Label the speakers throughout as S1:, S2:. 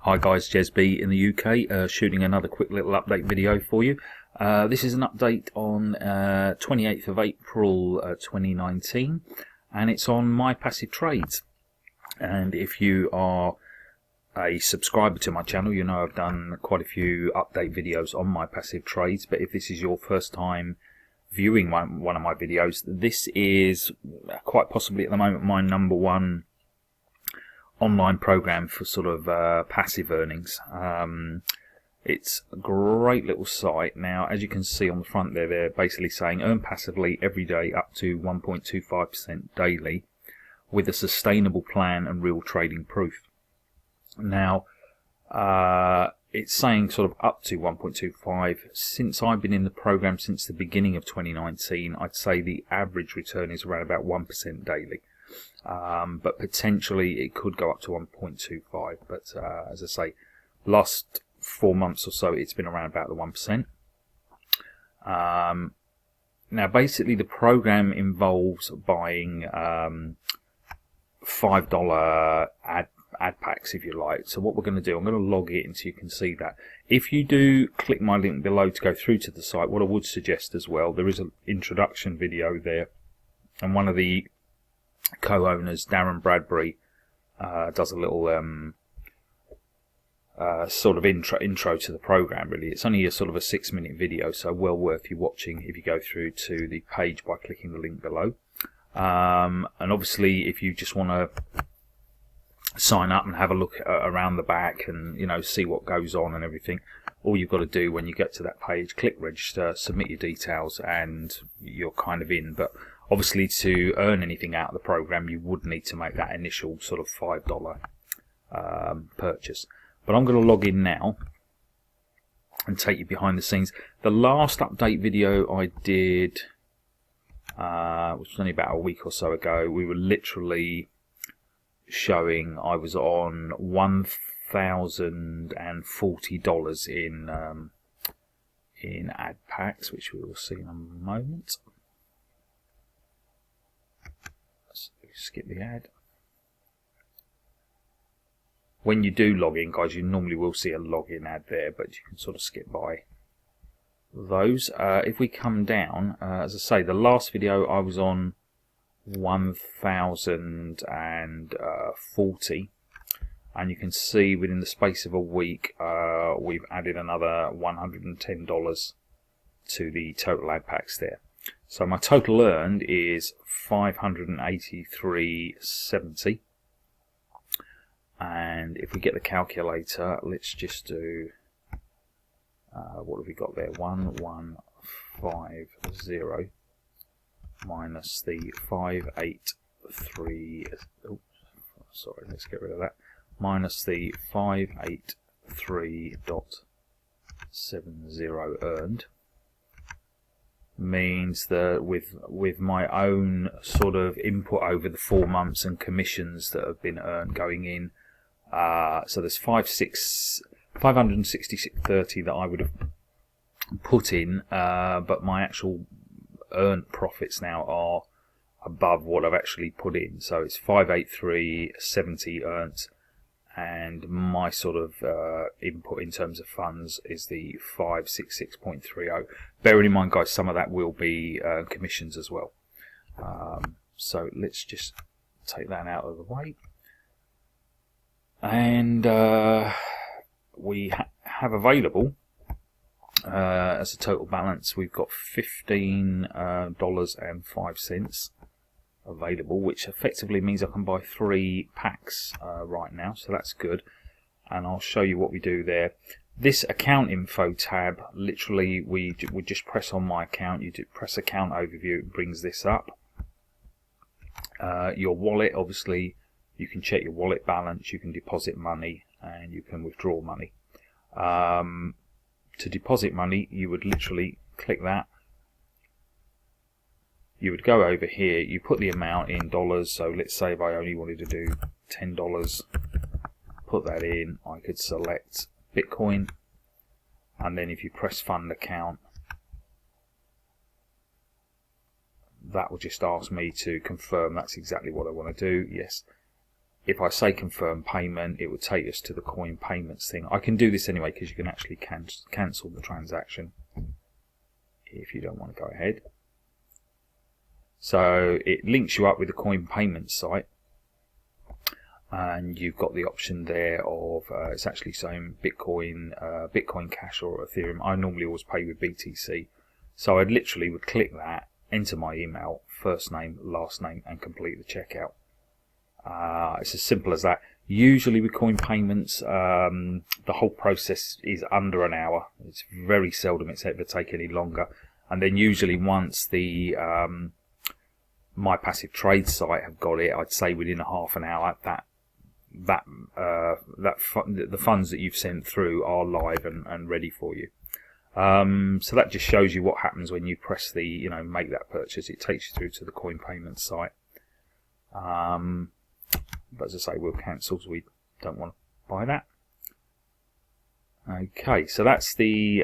S1: Hi guys, Jez B in the UK, shooting another quick little update video for you. This is an update on 28th of April 2019, and it's on my passive trades. And if you are a subscriber to my channel, you know I've done quite a few update videos on my passive trades, but if this is your first time viewing one of my videos, this is quite possibly at the moment my #1 online program for sort of passive earnings. It's a great little site. Now, as you can see on the front there, they're basically saying earn passively every day up to 1.25% daily with a sustainable plan and real trading proof. Now, it's saying sort of up to 1.25. Since I've been in the program since the beginning of 2019, I'd say the average return is around about 1% daily. But potentially it could go up to 1.25. But as I say, last 4 months or so, it's been around about the 1%. Now, basically, the program involves buying $5 ad packs, if you like. So what we're going to do, I'm going to log it in so you can see that. If you do click my link below to go through to the site, what I would suggest as well, there is an introduction video there, and one of the co-owners, Darren Bradbury, does a little sort of intro to the program. Really, it's only a sort of a 6-minute video, so well worth you watching if you go through to the page by clicking the link below. And obviously, if you just want to sign up and have a look around the back and see what goes on and everything, all you've got to do when you get to that page, click register, submit your details, and you're kind of in. But obviously, to earn anything out of the program, you would need to make that initial sort of $5 purchase. But I'm going to log in now and take you behind the scenes. The last update video I did, which was only about a week or so ago, we were literally showing I was on $1,040 in ad packs, which we will see in a moment. Let's skip the ad. When you do log in, guys, you normally will see a login ad there, but you can sort of skip by those. If we come down, as I say, the last video I was on 1,040, and you can see within the space of a week we've added another $110 to the total ad packs there. So my total earned is $583.70. And if we get the calculator, let's just do what have we got there? 1150 minus the 583. Oh, sorry, let's get rid of that. Minus the 583.70 earned means that with my own sort of input over the 4 months and commissions that have been earned going in, so there's 566.30 that I would have put in, but my actual earned profits now are above what I've actually put in. So it's 583.70 earned, and my sort of input in terms of funds is the 566.30. Bearing in mind, guys, some of that will be commissions as well. So let's just take that out of the way. And we have available as a total balance, we've got $15.05 available, which effectively means I can buy 3 packs right now, so that's good. And I'll show you what we do there. This account info tab, literally we just press on my account, you press account overview, it brings this up. Your wallet, obviously you can check your wallet balance, you can deposit money, and you can withdraw money. To deposit money, you would literally click that. You would go over here, you put the amount in dollars, so let's say if I only wanted to do $10, put that in, I could select Bitcoin, and then if you press fund account, that will just ask me to confirm that's exactly what I want to do. Yes, if I say confirm payment, it would take us to the coin payments thing. I can do this anyway because you can actually cancel the transaction if you don't want to go ahead. So it links you up with the coin payment site, and you've got the option there of it's actually saying Bitcoin, Bitcoin Cash or Ethereum. I normally always pay with BTC, so I literally would click that, enter my email, first name, last name, and complete the checkout. It's as simple as that. Usually with coin payments, the whole process is under an hour. It's very seldom it's ever take any longer. And then usually once the My Passive Trade site have got it, I'd say within a half an hour, the funds that you've sent through are live and ready for you. So that just shows you what happens when you press the, make that purchase. It takes you through to the coin payment site. But as I say, we'll cancel, so we don't want to buy that. Okay, so that's the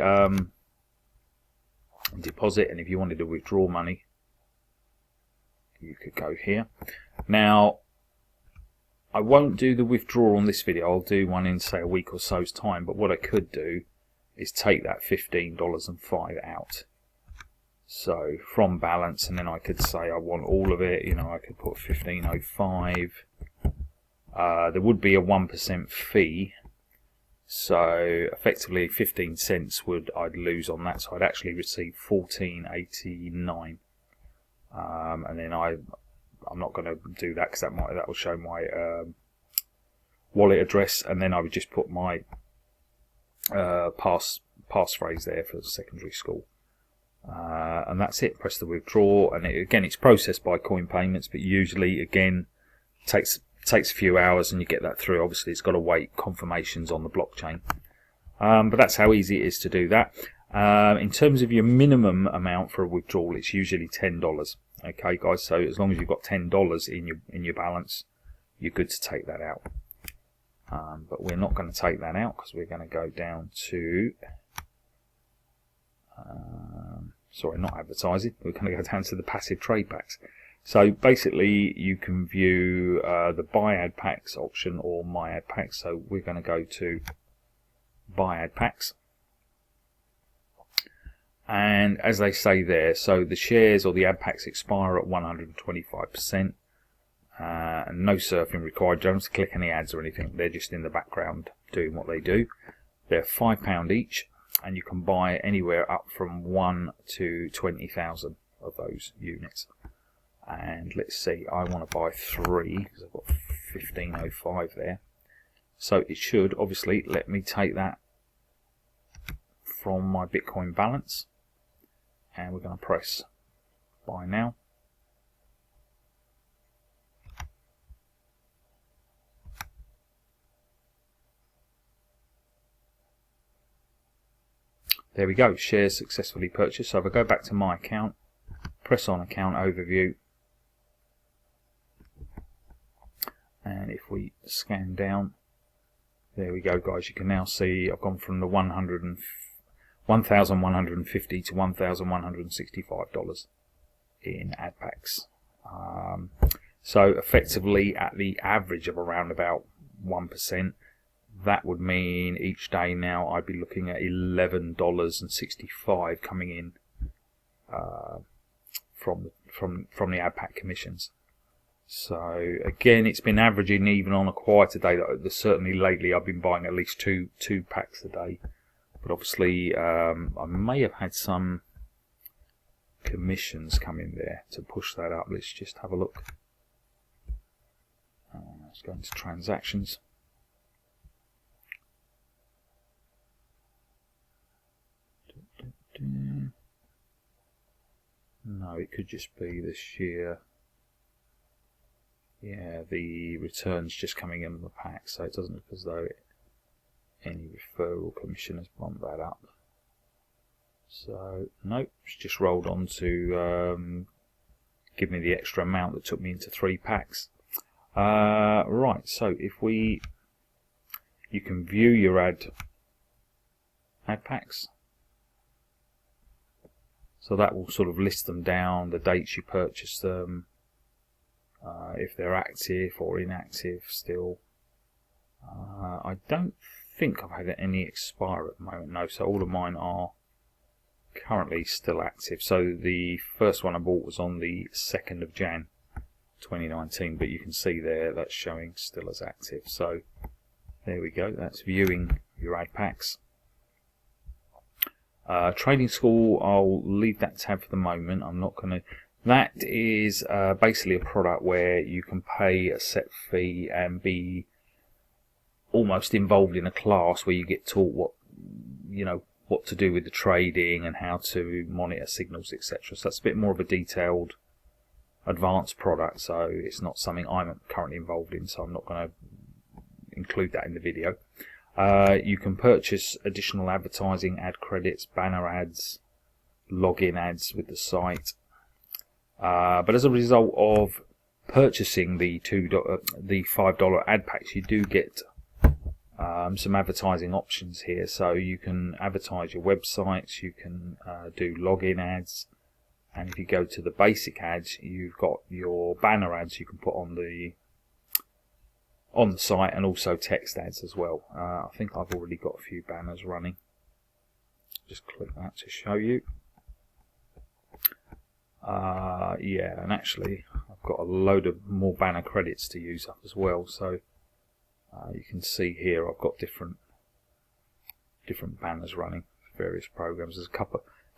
S1: deposit, and if you wanted to withdraw money, you could go here. Now, I won't do the withdrawal on this video. I'll do one in, say, a week or so's time, but what I could do is take that $15.05 out. So from balance, and then I could say I want all of it. I could put 15.05. There would be a 1% fee, so effectively 15 cents I'd lose on that. So I'd actually receive 14.89. And then I'm not going to do that because that will show my wallet address, and then I would just put my passphrase there for secondary school. And that's it. Press the withdraw, and again it's processed by coin payments, but usually again takes a few hours, and you get that through. Obviously it's got to wait confirmations on the blockchain, but that's how easy it is to do that. In terms of your minimum amount for a withdrawal, it's usually $10. Okay guys, so as long as you've got $10 in your balance, you're good to take that out. But we're not going to take that out because we're going to go down to sorry, not advertising. We're going to go down to the passive trade packs. So basically you can view the buy ad packs option or my ad packs. So we're going to go to buy ad packs, and as they say there, so the shares or the ad packs expire at 125%, and no surfing required. Don't have to click any ads or anything. They're just in the background doing what they do. They're £5 each, and you can buy anywhere up from 1 to 20,000 of those units. And let's see, I want to buy 3 because I've got 15.05 there. So it should obviously let me take that from my Bitcoin balance, and we're going to press buy now. There we go, shares successfully purchased. So if I go back to my account, press on account overview, and if we scan down, there we go guys, you can now see I've gone from the $1,150 to $1,165 in ad packs. So effectively at the average of around about 1%, that would mean each day now I'd be looking at $11.65 coming in from the ad pack commissions. So again, it's been averaging even on a quieter day. Certainly lately I've been buying at least two packs a day, but obviously I may have had some commissions come in there to push that up. Let's just have a look. Let's go into transactions. No, it could just be the sheer, yeah, the returns just coming in on the pack, so it doesn't look as though any referral commission has bumped that up. So nope, it's just rolled on to give me the extra amount that took me into 3 packs. Right, so if you can view your ad packs. So that will sort of list them down, the dates you purchased them, if they're active or inactive still. I don't think I've had any expire at the moment, no, so all of mine are currently still active. So the first one I bought was on the 2nd of Jan 2019, but you can see there that's showing still as active. So there we go, that's viewing your ad packs. Trading School, I'll leave that tab for the moment. I'm not going to. That is basically a product where you can pay a set fee and be almost involved in a class where you get taught what to do with the trading and how to monitor signals, etc. So that's a bit more of a detailed, advanced product. So it's not something I'm currently involved in. So I'm not going to include that in the video. You can purchase additional advertising, ad credits, banner ads, login ads with the site. But as a result of purchasing the $5 ad packs, you do get some advertising options here. So you can advertise your websites, you can do login ads, and if you go to the basic ads, you've got your banner ads you can put on the site, and also text ads as well. I think I've already got a few banners running. Just click that to show you. Yeah, and actually I've got a load of more banner credits to use up as well. So you can see here I've got different banners running for various programs. There's a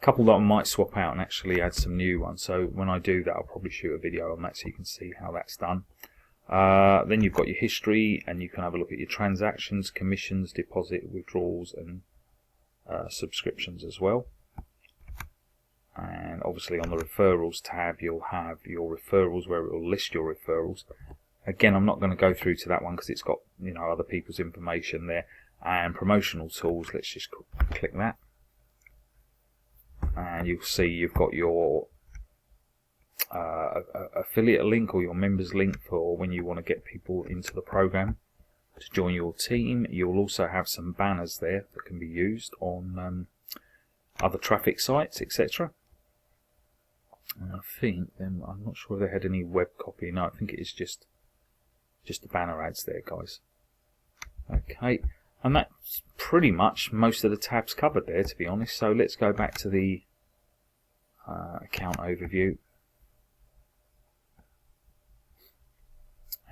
S1: couple that I might swap out and actually add some new ones. So when I do that, I'll probably shoot a video on that so you can see how that's done. Then you've got your history, and you can have a look at your transactions, commissions, deposit, withdrawals, and subscriptions as well. And obviously on the referrals tab, you'll have your referrals where it will list your referrals. Again, I'm not going to go through to that one because it's got other people's information there. And promotional tools, let's just click that, and you'll see you've got your affiliate link or your members link for when you want to get people into the program to join your team. You'll also have some banners there that can be used on other traffic sites, etc. And I think I'm not sure if they had any web copy. No, I think it is just the banner ads there, guys. Okay, and that's pretty much most of the tabs covered there, to be honest. So let's go back to the account overview.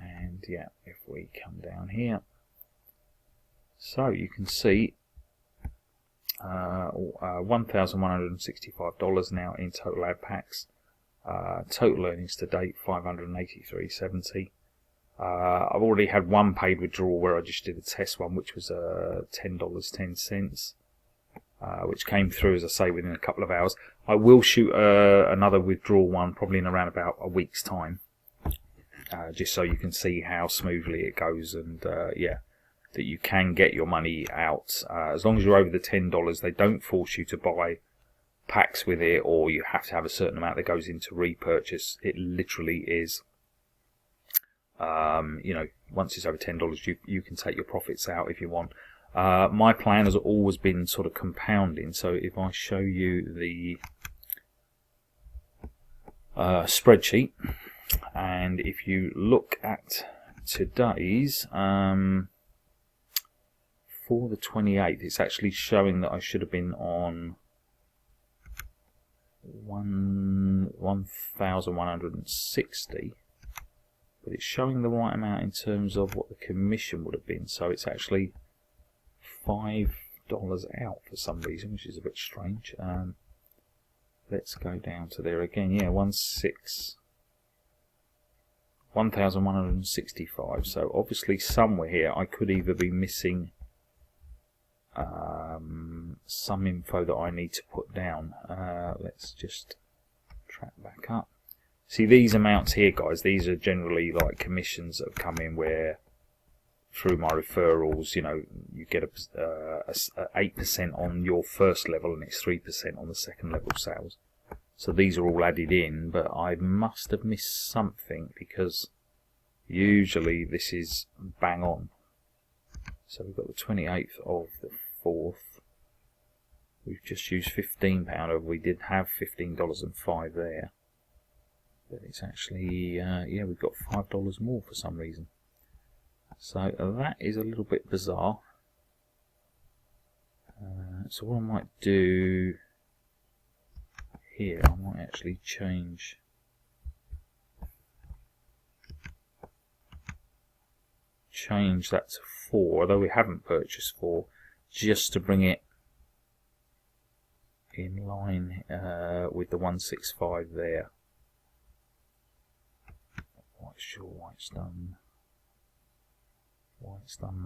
S1: And yeah, if we come down here, so you can see $1,165 now in total ad packs. Total earnings to date $583.70. I've already had one paid withdrawal where I just did a test one, which was $10.10, which came through, as I say, within a couple of hours. I will shoot another withdrawal one probably in around about a week's time. Just so you can see how smoothly it goes, and yeah, that you can get your money out as long as you're over the $10. They don't force you to buy packs with it, or you have to have a certain amount that goes into repurchase. It literally is, once it's over $10, you can take your profits out if you want. My plan has always been sort of compounding. So if I show you the spreadsheet, and if you look at today's, for the 28th, it's actually showing that I should have been on 1,160, but it's showing the right amount in terms of what the commission would have been. So it's actually $5 out for some reason, which is a bit strange. Let's go down to there again. Yeah, 1,165. So obviously somewhere here I could either be missing some info that I need to put down. Let's just track back up. See, these amounts here, guys, these are generally like commissions that have come in where through my referrals, you get a 8% on your first level, and it's 3% on the second level sales. So these are all added in, but I must have missed something, because usually this is bang on. So we've got the 28th of the 4th. We've just used £15 over. We did have $15.05 there. but it's actually, yeah, we've got $5 more for some reason. So that is a little bit bizarre. So what I might do here, I might actually change that to 4, although we haven't purchased 4, just to bring it in line with the 165 there. Not quite sure why it's done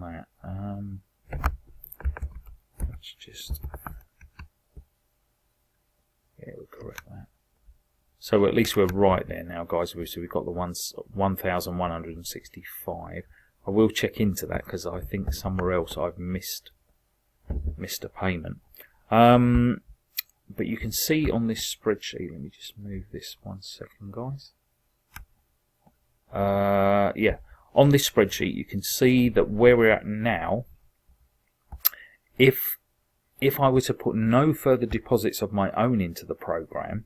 S1: that. Let's just, yeah, we'll correct that. So at least we're right there now, guys. So we've got the 1,165. I will check into that because I think somewhere else I've missed a payment. But you can see on this spreadsheet, let me just move this 1 second, guys. Yeah, on this spreadsheet you can see that where we're at now, if I were to put no further deposits of my own into the program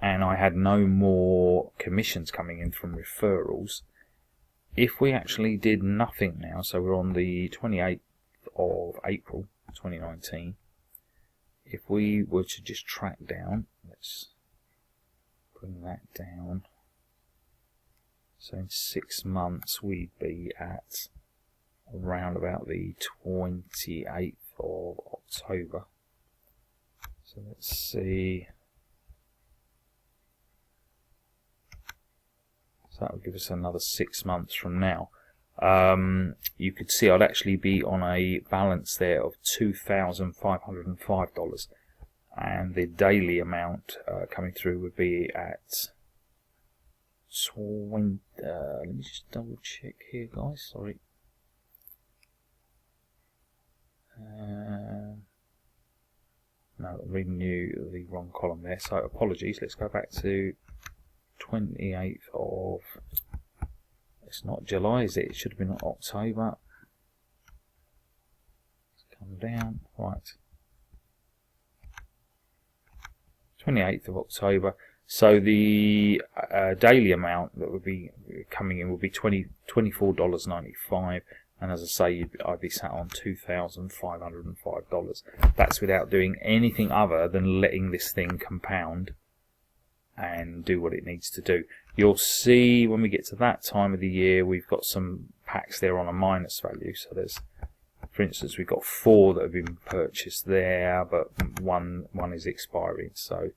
S1: and I had no more commissions coming in from referrals, if we actually did nothing now, so we're on the 28th of April 2019, if we were to just track down, let's bring that down. So in 6 months we'd be at around about the 28th of October. So let's see. So that would give us another 6 months from now. You could see I'd actually be on a balance there of $2,505, and the daily amount coming through would be at 20. Let me just double check here, guys. Sorry. No, I'm reading you the wrong column there, so apologies. Let's go back to 28th of, it's not July, is it? It should have been October. Let's come down, right. 28th of October. So the daily amount that would be coming in would be $24.95. And as I say, I'd be sat on $2,505. That's without doing anything other than letting this thing compound and do what it needs to do. You'll see when we get to that time of the year, we've got some packs there on a minus value. So there's, for instance, we've got 4 that have been purchased there, but one is expiring. So,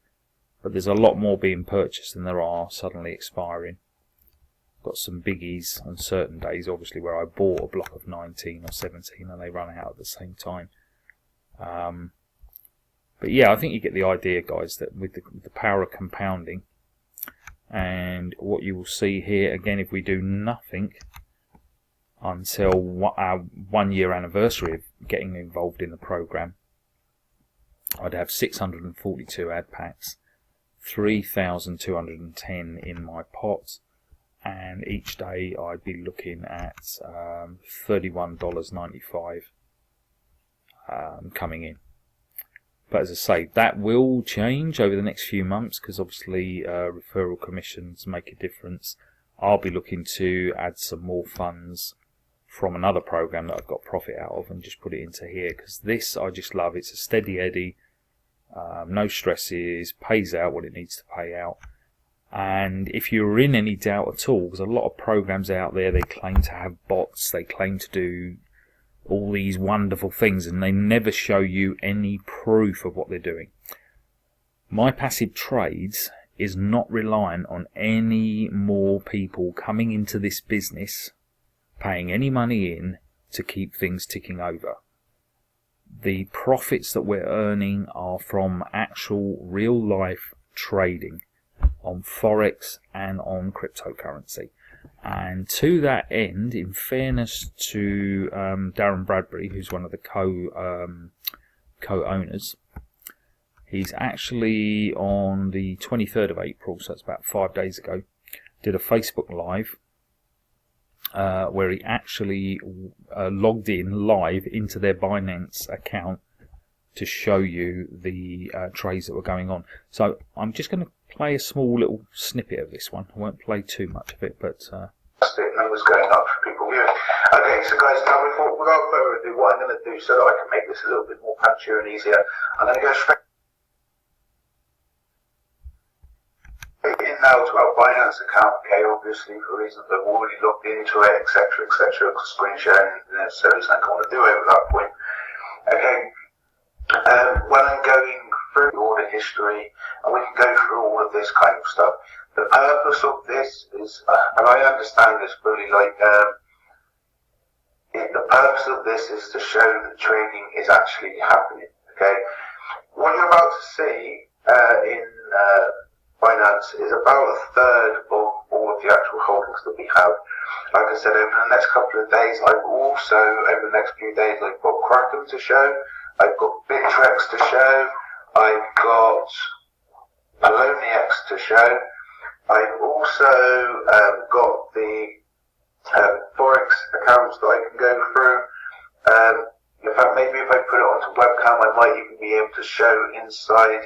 S1: but there's a lot more being purchased than there are suddenly expiring. Got some biggies on certain days, obviously, where I bought a block of 19 or 17 and they run out at the same time. But yeah, I think you get the idea, guys, that with the power of compounding, and what you will see here, again, if we do nothing until our 1 year anniversary of getting involved in the program, I'd have 642 ad packs, 3,210 in my pot, and each day I'd be looking at $31.95 coming in. But as I say, that will change over the next few months because obviously referral commissions make a difference. I'll be looking to add some more funds from another program that I've got profit out of and just put it into here, because this I just love. It's a steady eddy, no stresses, pays out what it needs to pay out. And if you're in any doubt at all, because a lot of programs out there, they claim to have bots, they claim to do all these wonderful things, and they never show you any proof of what they're doing. My Passive Trades is not reliant on any more people coming into this business, paying any money in to keep things ticking over. The profits that we're earning are from actual real life trading on Forex and on cryptocurrency. And to that end, in fairness to Darren Bradbury, who's one of the co-owners, he's actually on the 23rd of April, so it's about 5 days ago, did a Facebook Live where he actually logged in live into their Binance account to show you the trades that were going on. So I'm just going to play a small little snippet of this one. I won't play too much of it, but
S2: numbers going up for people viewing. Okay, so guys, now without further ado, what I'm going to do so that I can make this a little bit more punchier and easier, I'm going to go straight in now to our Binance account. Okay, obviously for reasons I've already logged into it, etc., etc. Screen sharing isn't necessarily something I want to do over that point. Okay, when I'm going through the order history, and we can go through all of this kind of stuff. The purpose of this is, and I understand this fully, like, the purpose of this is to show that trading is actually happening, okay? What you're about to see in Binance is about a third of all of the actual holdings that we have. Like I said, over the next couple of days, over the next few days, I've got Kraken to show, I've got Bittrex to show, I've got Poloniex to show, I've also got the Forex accounts that I can go through. In fact, maybe if I put it onto webcam, I might even be able to show inside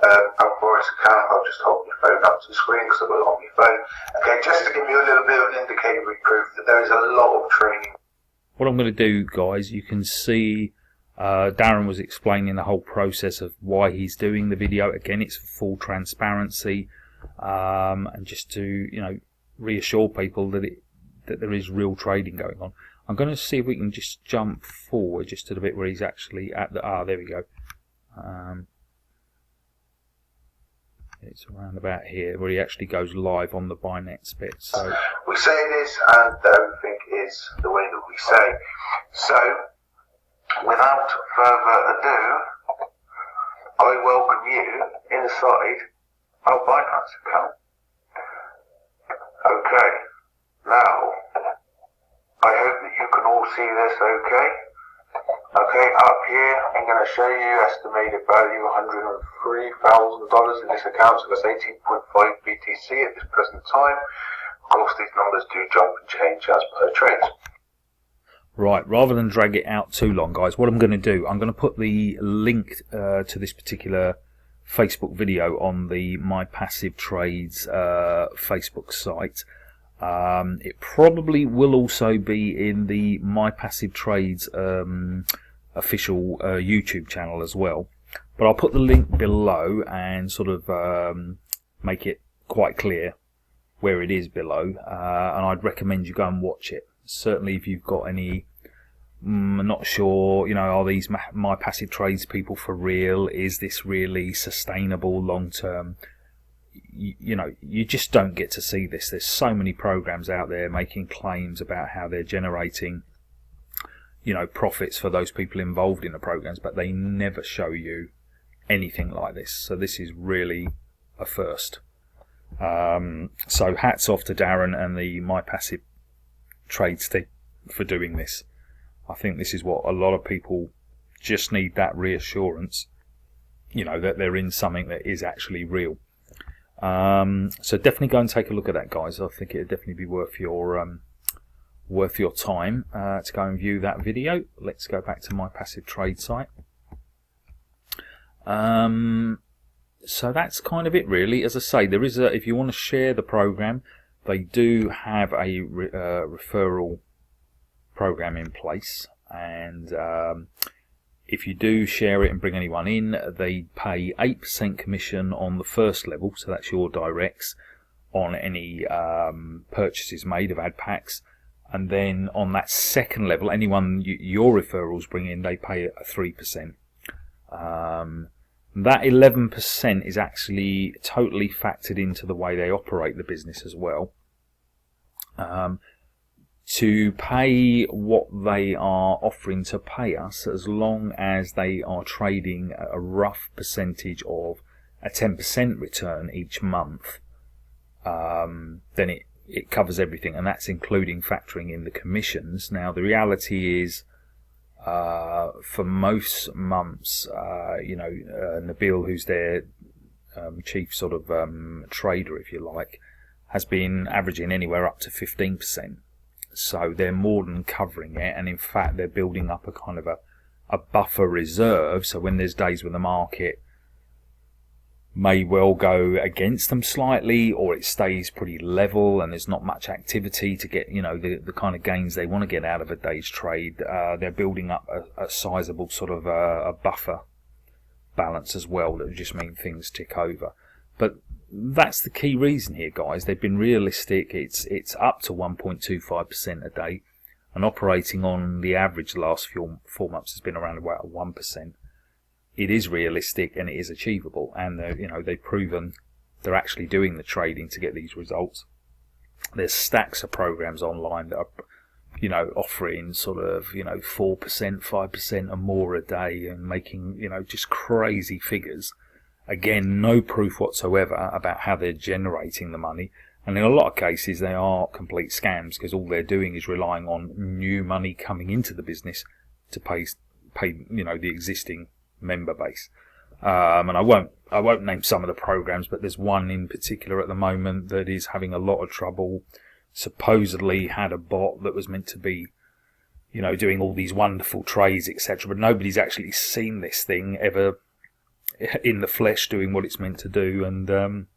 S2: our Forex account. I'll just hold my phone up to the screen because I've got it on my phone. Okay, just to give you a little bit of an indicatory proof that there is a lot of training.
S1: What I'm going to do, guys, you can see Darren was explaining the whole process of why he's doing the video. Again, it's for full transparency, and just to reassure people that there is real trading going on. I'm going to see if we can just jump forward just to the bit where he's actually at the there we go. It's around about here where he actually goes live on the Binance bit. So
S2: we say it is, and everything is the way that we say. So without further ado, I welcome you inside our Binance account. Okay, now I hope that you can all see this okay. Okay, up here I'm going to show you estimated value $103,000 in this account, so that's 18.5 BTC at this present time. Of course, these numbers do jump and change as per trade.
S1: Right, rather than drag it out too long, guys, what I'm going to do, I'm going to put the link to this particular Facebook video on the My Passive Trades Facebook site. It probably will also be in the My Passive Trades official YouTube channel as well. But I'll put the link below and sort of make it quite clear where it is below. And I'd recommend you go and watch it. Certainly if you've got any, not sure, are these My Passive Trades people for real? Is this really sustainable long term? You just don't get to see this. There's so many programs out there making claims about how they're generating profits for those people involved in the programs, but they never show you anything like this. So this is really a first. So hats off to Darren and the My Passive Trades team for doing this. I think this is what a lot of people just need, that reassurance, that they're in something that is actually real. So definitely go and take a look at that, guys. I think it'd definitely be worth your time to go and view that video. Let's go back to My Passive Trade site. So that's kind of it, really. As I say, there is if you want to share the program, they do have a referral program in place, and if you do share it and bring anyone in, they pay 8% commission on the first level, so that's your directs, on any purchases made of ad packs. And then on that second level, anyone your referrals bring in, they pay a 3%. That 11% is actually totally factored into the way they operate the business as well. To pay what they are offering to pay us, as long as they are trading at a rough percentage of a 10% return each month, then it covers everything, and that's including factoring in the commissions. Now the reality is, for most months, Nabil, who's their chief sort of trader, if you like, has been averaging anywhere up to 15%. So they're more than covering it, and in fact they're building up a kind of a buffer reserve, so when there's days when the market may well go against them slightly, or it stays pretty level and there's not much activity to get, you know, the kind of gains they want to get out of a day's trade. They're building up a sizable sort of a buffer balance as well that would just mean things tick over. But that's the key reason here, guys. They've been realistic. It's up to 1.25% a day, and operating on the average the last 4 months has been around about 1%. It is realistic and it is achievable, and you know, they've proven they're actually doing the trading to get these results. There's stacks of programs online that are, you know, offering sort of, you know, 4%, 5% or more a day and making, you know, just crazy figures. Again, no proof whatsoever about how they're generating the money, and in a lot of cases they are complete scams, because all they're doing is relying on new money coming into the business to pay you know, the existing member base. And I won't name some of the programs, but there's one in particular at the moment that is having a lot of trouble. Supposedly had a bot that was meant to be, you know, doing all these wonderful trades, etc., but nobody's actually seen this thing ever in the flesh doing what it's meant to do. And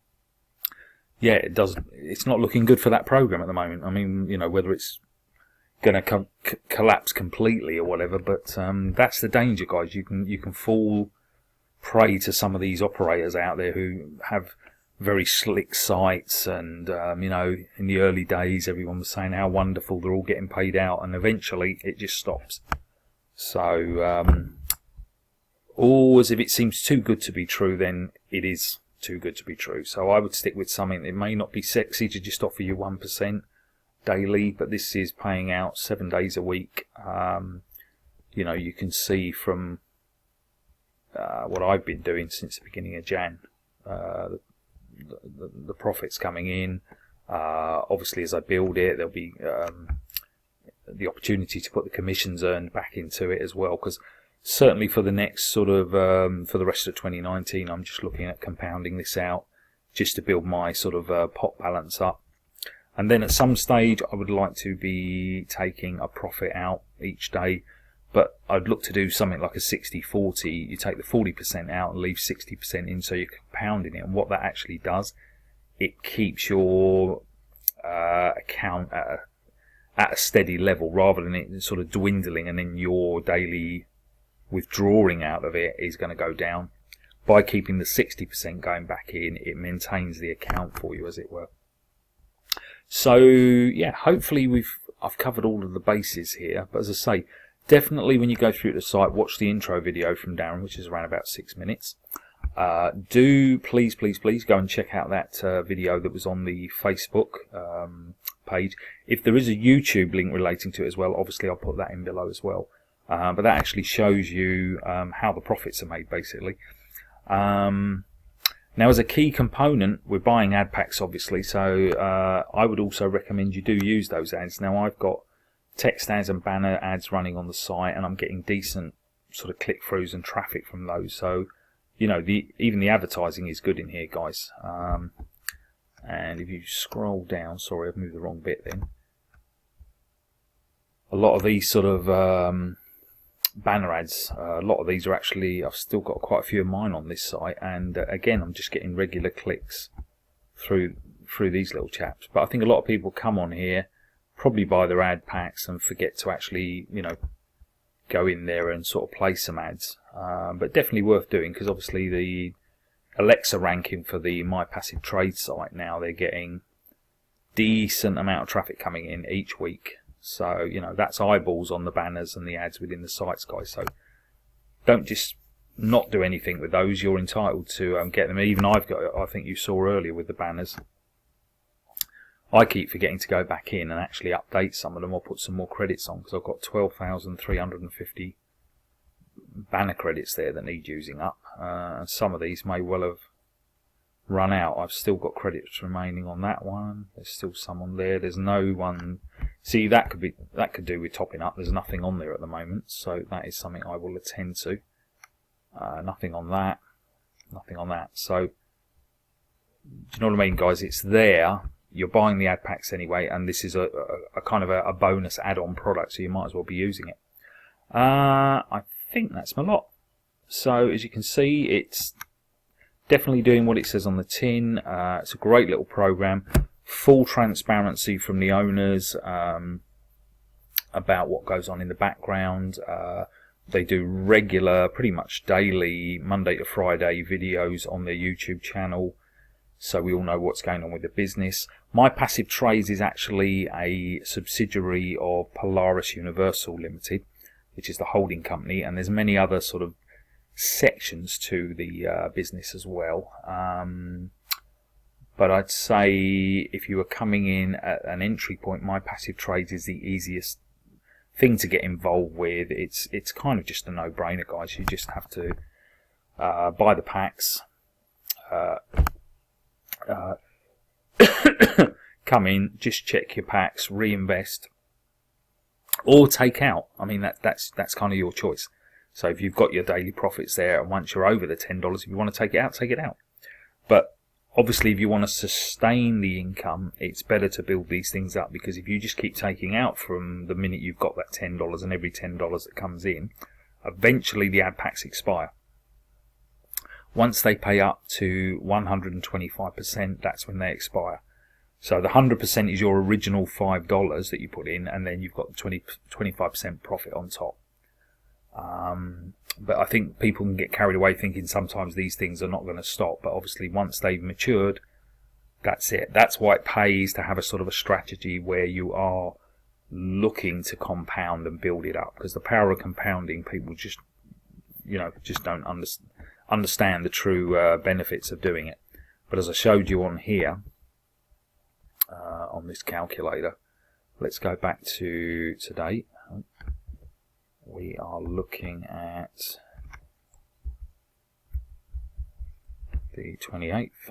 S1: yeah, it's not looking good for that program at the moment. I mean, you know, whether it's going to collapse completely or whatever, but that's the danger, guys. You can fall prey to some of these operators out there who have very slick sites, and you know, in the early days everyone was saying how wonderful, they're all getting paid out, and eventually it just stops. So always, if it seems too good to be true, then it is too good to be true. So I would stick with something that may not be sexy to just offer you 1% daily, but this is paying out 7 days a week. You know, you can see from what I've been doing since the beginning of Jan, the profits coming in. Obviously, as I build it, there'll be the opportunity to put the commissions earned back into it as well, because certainly for the next sort of for the rest of 2019, I'm just looking at compounding this out just to build my sort of pot balance up. And then at some stage I would like to be taking a profit out each day, but I'd look to do something like a 60-40. You take the 40% out and leave 60% in, so you're compounding it. And what that actually does, it keeps your account at a steady level rather than it sort of dwindling, and then your daily withdrawing out of it is going to go down. By keeping the 60% going back in, it maintains the account for you, as it were. So yeah, hopefully I've covered all of the bases here. But as I say, definitely when you go through the site, watch the intro video from Darren, which is around about 6 minutes. Do please go and check out that video that was on the Facebook page. If there is a YouTube link relating to it as well, obviously I'll put that in below as well. But that actually shows you how the profits are made, basically. Now, as a key component, we're buying ad packs, obviously, so I would also recommend you do use those ads. Now, I've got text ads and banner ads running on the site, and I'm getting decent sort of click-throughs and traffic from those. So, you know, even the advertising is good in here, guys. And if you scroll down, sorry, I've moved the wrong bit then. A lot of these sort of banner ads, a lot of these are actually, I've still got quite a few of mine on this site, and again, I'm just getting regular clicks through these little chaps. But I think a lot of people come on here, probably buy their ad packs and forget to actually, you know, go in there and sort of play some ads. But definitely worth doing, because obviously the Alexa ranking for the My Passive Trade site now, they're getting decent amount of traffic coming in each week. So, you know, that's eyeballs on the banners and the ads within the sites, guys. So don't just not do anything with those. You're entitled to get them. Even I've got, I think you saw earlier with the banners, I keep forgetting to go back in and actually update some of them or put some more credits on, because I've got 12,350 banner credits there that need using up. Some of these may well have run out. I've still got credits remaining on that one. There's still some on there. There's no one. See, that could do with topping up. There's nothing on there at the moment, so that is something I will attend to. Nothing on that. Nothing on that. So, do you know what I mean, guys? It's there. You're buying the ad packs anyway, and this is a kind of a bonus add-on product, so you might as well be using it. I think that's my lot. So, as you can see, it's definitely doing what it says on the tin. It's a great little program. Full transparency from the owners about what goes on in the background. They do regular, pretty much daily, Monday to Friday videos on their YouTube channel, so we all know what's going on with the business. My Passive Trades is actually a subsidiary of Polaris Universal Limited, which is the holding company, and there's many other sort of sections to the business as well. But I'd say if you were coming in at an entry point, My Passive Trades is the easiest thing to get involved with. It's kind of just a no-brainer, guys. You just have to buy the packs, come in, just check your packs, reinvest, or take out. I mean, that's kind of your choice. So if you've got your daily profits there, and once you're over the $10, if you want to take it out, take it out. But obviously, if you want to sustain the income, it's better to build these things up, because if you just keep taking out from the minute you've got that $10 and every $10 that comes in, eventually the ad packs expire. Once they pay up to 125%, that's when they expire. So the 100% is your original $5 that you put in, and then you've got 25% profit on top. But I think people can get carried away thinking sometimes these things are not going to stop. But obviously, once they've matured, that's it. That's why it pays to have a sort of a strategy where you are looking to compound and build it up. Because the power of compounding, people just don't understand the true benefits of doing it. But as I showed you on here, on this calculator, let's go back to today. We are looking at the 28th.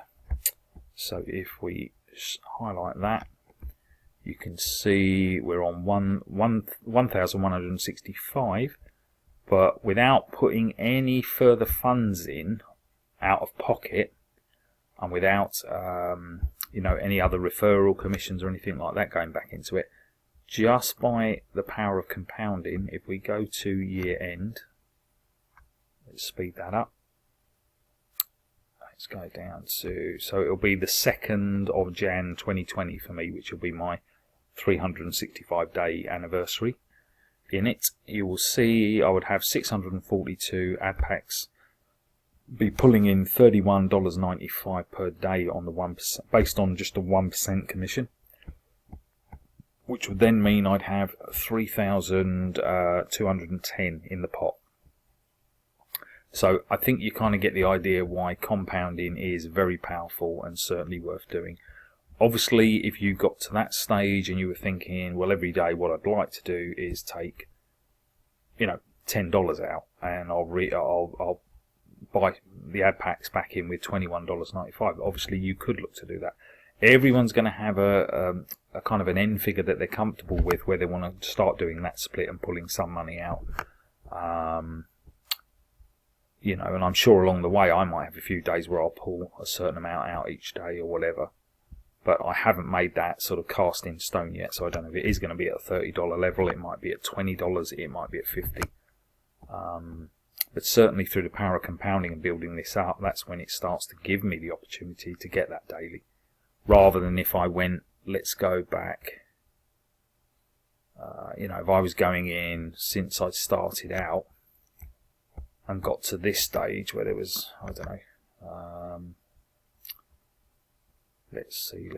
S1: So if we highlight that, you can see we're on 1,165, but without putting any further funds in out of pocket, and without any other referral commissions or anything like that going back into it, just by the power of compounding. If we go to year end, let's speed that up. Let's go down to, so it'll be the 2nd of Jan 2020 for me, which will be my 365-day anniversary. In it, you will see I would have 642 ad packs, be pulling in $31.95 per day on the 1%, based on just a 1% commission, which would then mean I'd have 3,210 in the pot. So I think you kind of get the idea why compounding is very powerful and certainly worth doing. Obviously, if you got to that stage and you were thinking, well, every day what I'd like to do is take, $10 out, and I'll buy the ad packs back in with $21.95. Obviously, you could look to do that. Everyone's going to have a kind of an end figure that they're comfortable with, where they want to start doing that split and pulling some money out. And I'm sure along the way I might have a few days where I'll pull a certain amount out each day or whatever. But I haven't made that sort of cast in stone yet, so I don't know if it is going to be at a $30 level. It might be at $20. It might be at $50. But certainly through the power of compounding and building this up, that's when it starts to give me the opportunity to get that daily. Rather than if I went, let's go back, if I was going in since I started out and got to this stage where there was, I don't know, let's see,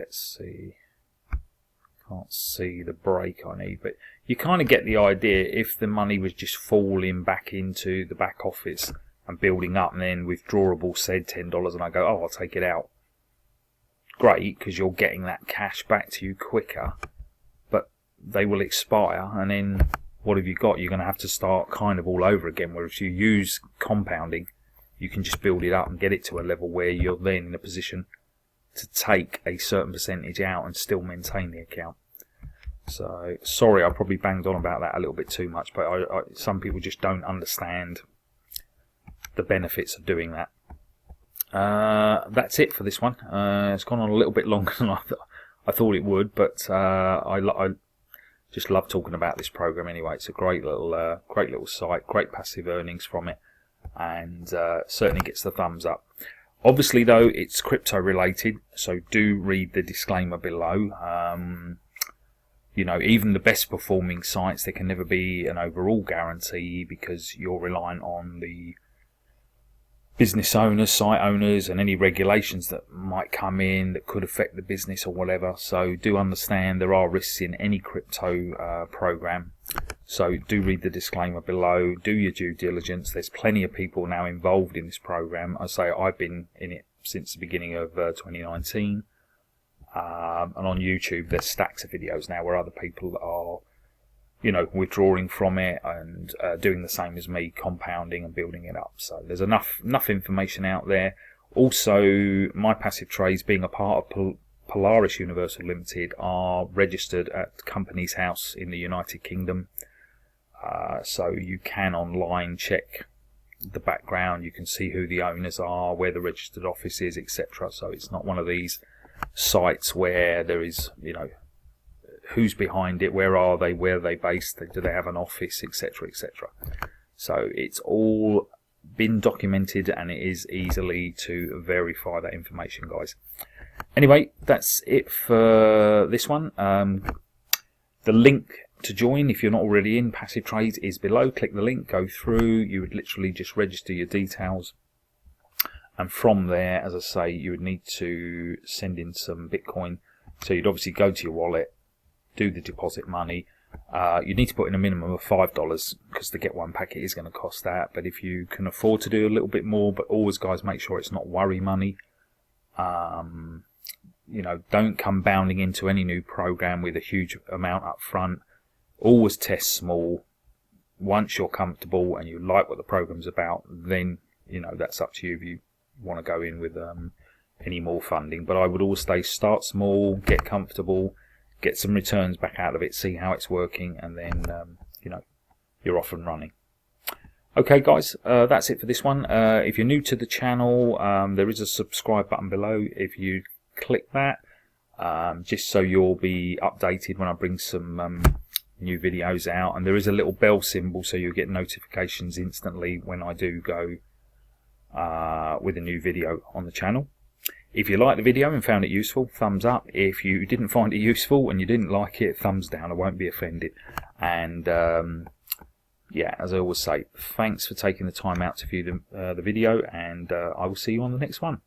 S1: can't see the break I need, but you kind of get the idea. If the money was just falling back into the back office and building up, and then withdrawable said $10, and I go, oh, I'll take it out. Great, because you're getting that cash back to you quicker, but they will expire, and then what have you got? You're going to have to start kind of all over again. Whereas if you use compounding, you can just build it up and get it to a level where you're then in a position to take a certain percentage out and still maintain the account. So sorry, I probably banged on about that a little bit too much, but some people just don't understand the benefits of doing that. That's it for this one. It's gone on a little bit longer than I thought it would, but I just love talking about this program anyway. It's a great little site, great passive earnings from it, and certainly gets the thumbs up. Obviously, though, it's crypto related, so do read the disclaimer below. You know, even the best performing sites, there can never be an overall guarantee because you're reliant on the business owners, site owners, and any regulations that might come in that could affect the business or whatever. So do understand there are risks in any crypto program. So do read the disclaimer below, do your due diligence. There's plenty of people now involved in this program. I say I've been in it since the beginning of 2019. And on YouTube there's stacks of videos now where other people are, you know, withdrawing from it and doing the same as me, compounding and building it up. So there's enough information out there. Also, my passive trades, being a part of Polaris Universal Limited, are registered at Companies House in the United Kingdom. So you can online check the background, you can see who the owners are, where the registered office is, etc. So it's not one of these sites where there is, you know, who's behind it, where are they, where are they based, do they have an office, etc, etc. So it's all been documented and it is easily to verify that information, guys. Anyway, that's it for this one. The link to join, if you're not already in passive trades, is below. Click the link, go through. You would literally just register your details, and from there, as I say, you would need to send in some Bitcoin. So you'd obviously go to your wallet, do the deposit money. You need to put in a minimum of $5 because the get one packet is going to cost that. But if you can afford to do a little bit more, but always, guys, make sure it's not worry money. You know, don't come bounding into any new program with a huge amount up front. Always test small. Once you're comfortable and you like what the program's about, then, you know, that's up to you if you want to go in with any more funding. But I would always say start small, get comfortable, get some returns back out of it, see how it's working, and then you know, you're off and running. Okay, guys, that's it for this one. If you're new to the channel, there is a subscribe button below. If you click that, just so you'll be updated when I bring some new videos out, and there is a little bell symbol so you'll get notifications instantly when I do go with a new video on the channel. If you liked the video and found it useful, thumbs up. If you didn't find it useful and you didn't like it, thumbs down. I won't be offended. And yeah, as I always say, thanks for taking the time out to view the video, and I will see you on the next one.